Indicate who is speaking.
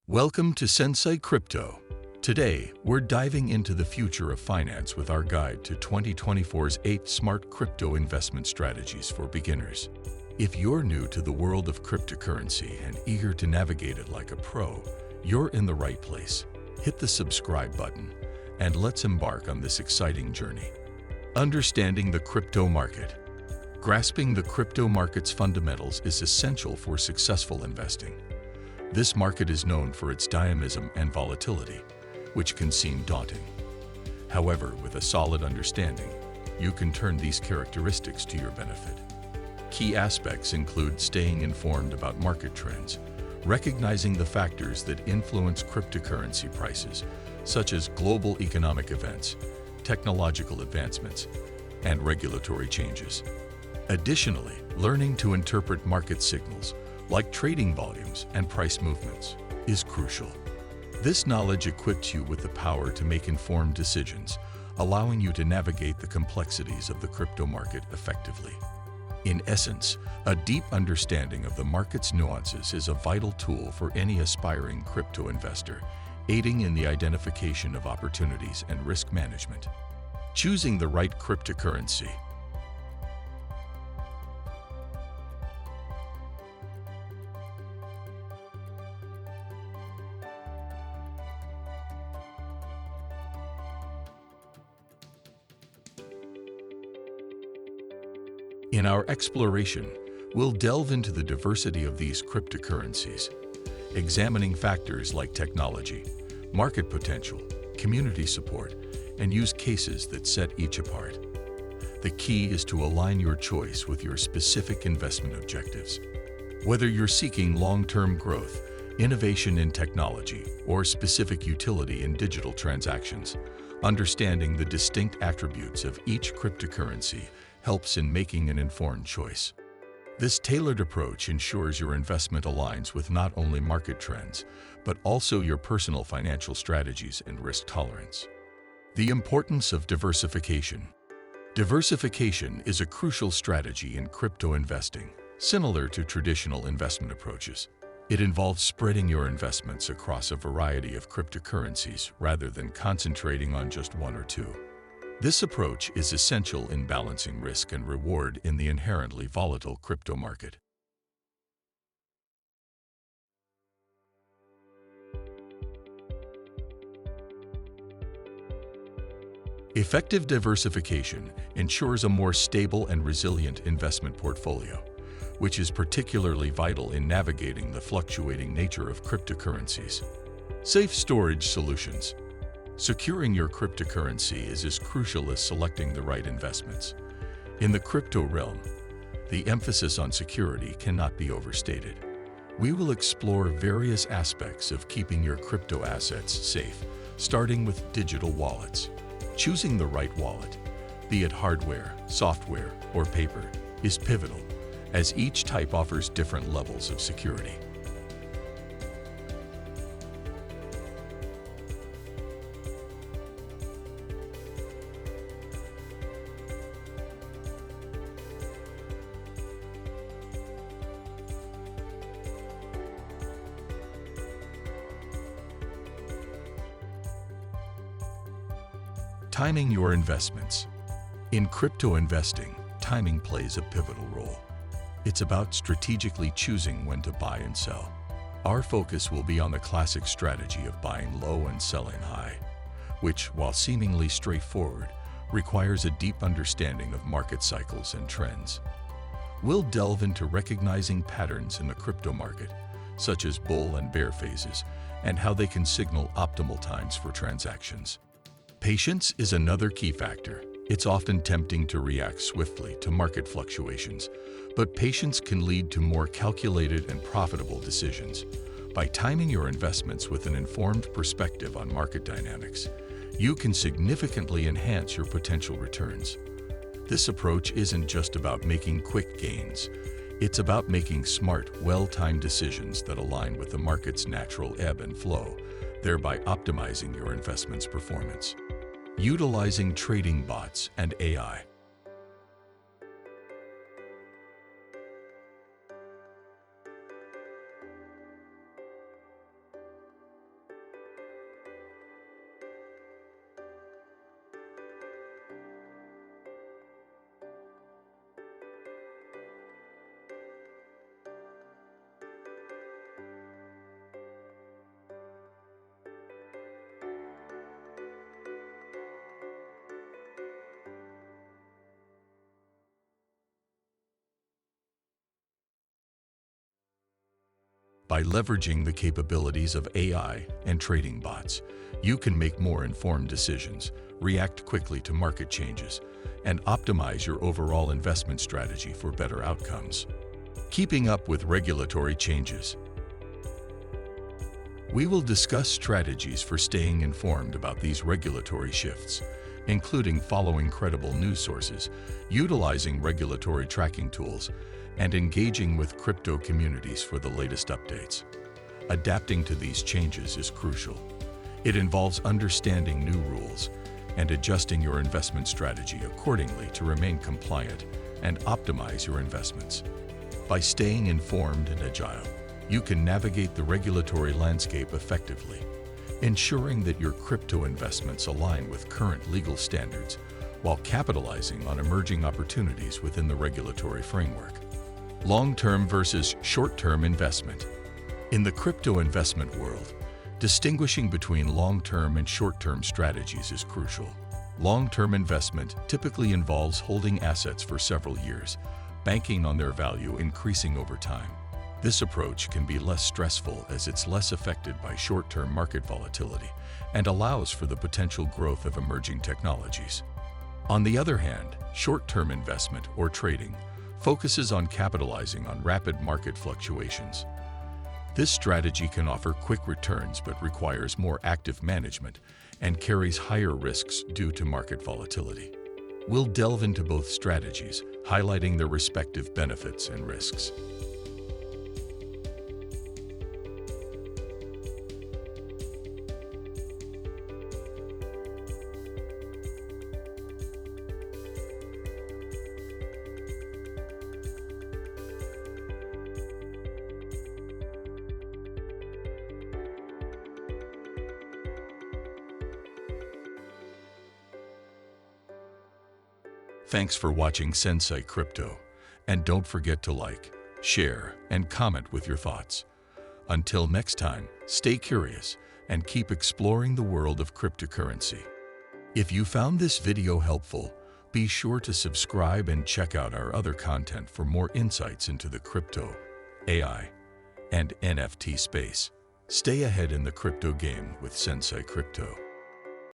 Speaker 1: Welcome to Sensei Crypto. Today, we're diving into the future of finance with our guide to 2024's 8 smart crypto investment strategies for beginners. If you're new to the world of cryptocurrency and eager to navigate it like a pro, you're in the right place. Hit the subscribe button, and let's embark on this exciting journey. Understanding the crypto market. Grasping the crypto market's fundamentals is essential for successful investing. This market is known for its dynamism and volatility, which can seem daunting. However, with a solid understanding, you can turn these characteristics to your benefit. Key aspects include staying informed about market trends, recognizing the factors that influence cryptocurrency prices, such as global economic events, technological advancements, and regulatory changes. Additionally, learning to interpret market signals, like trading volumes and price movements, is crucial. This knowledge equips you with the power to make informed decisions, allowing you to navigate the complexities of the crypto market effectively. In essence, a deep understanding of the market's nuances is a vital tool for any aspiring crypto investor, aiding in the identification of opportunities and risk management. Choosing the right cryptocurrency. In our exploration, we'll delve into the diversity of these cryptocurrencies, examining factors like technology, market potential, community support, and use cases that set each apart. The key is to align your choice with your specific investment objectives. Whether you're seeking long-term growth, innovation in technology, or specific utility in digital transactions, understanding the distinct attributes of each cryptocurrency helps in making an informed choice. This tailored approach ensures your investment aligns with not only market trends, but also your personal financial strategies and risk tolerance. The importance of diversification. Diversification is a crucial strategy in crypto investing, similar to traditional investment approaches. It involves spreading your investments across a variety of cryptocurrencies rather than concentrating on just one or two. This approach is essential in balancing risk and reward in the inherently volatile crypto market. Effective diversification ensures a more stable and resilient investment portfolio, which is particularly vital in navigating the fluctuating nature of cryptocurrencies. Safe storage solutions. Securing your cryptocurrency is as crucial as selecting the right investments. In the crypto realm, the emphasis on security cannot be overstated. We will explore various aspects of keeping your crypto assets safe, starting with digital wallets. Choosing the right wallet, be it hardware, software, or paper, is pivotal, as each type offers different levels of security. Timing your investments. In crypto investing, timing plays a pivotal role. It's about strategically choosing when to buy and sell. Our focus will be on the classic strategy of buying low and selling high, which, while seemingly straightforward, requires a deep understanding of market cycles and trends. We'll delve into recognizing patterns in the crypto market, such as bull and bear phases, and how they can signal optimal times for transactions. Patience is another key factor. It's often tempting to react swiftly to market fluctuations, but patience can lead to more calculated and profitable decisions. By timing your investments with an informed perspective on market dynamics, you can significantly enhance your potential returns. This approach isn't just about making quick gains. It's about making smart, well-timed decisions that align with the market's natural ebb and flow, thereby optimizing your investment's performance. Utilizing trading bots and AI. By leveraging the capabilities of AI and trading bots, you can make more informed decisions, react quickly to market changes, and optimize your overall investment strategy for better outcomes. Keeping up with regulatory changes. We will discuss strategies for staying informed about these regulatory shifts, including following credible news sources, utilizing regulatory tracking tools, and engaging with crypto communities for the latest updates. Adapting to these changes is crucial. It involves understanding new rules and adjusting your investment strategy accordingly to remain compliant and optimize your investments. By staying informed and agile, you can navigate the regulatory landscape effectively, ensuring that your crypto investments align with current legal standards while capitalizing on emerging opportunities within the regulatory framework. Long-term versus short-term investment. In the crypto investment world, distinguishing between long-term and short-term strategies is crucial. Long-term investment typically involves holding assets for several years, banking on their value increasing over time. This approach can be less stressful as it's less affected by short-term market volatility and allows for the potential growth of emerging technologies. On the other hand, short-term investment or trading focuses on capitalizing on rapid market fluctuations. This strategy can offer quick returns but requires more active management and carries higher risks due to market volatility. We'll delve into both strategies, highlighting their respective benefits and risks. Thanks for watching Sensei Crypto, and don't forget to like, share, and comment with your thoughts. Until next time, stay curious and keep exploring the world of cryptocurrency. If you found this video helpful, be sure to subscribe and check out our other content for more insights into the crypto, AI, and NFT space. Stay ahead in the crypto game with Sensei Crypto.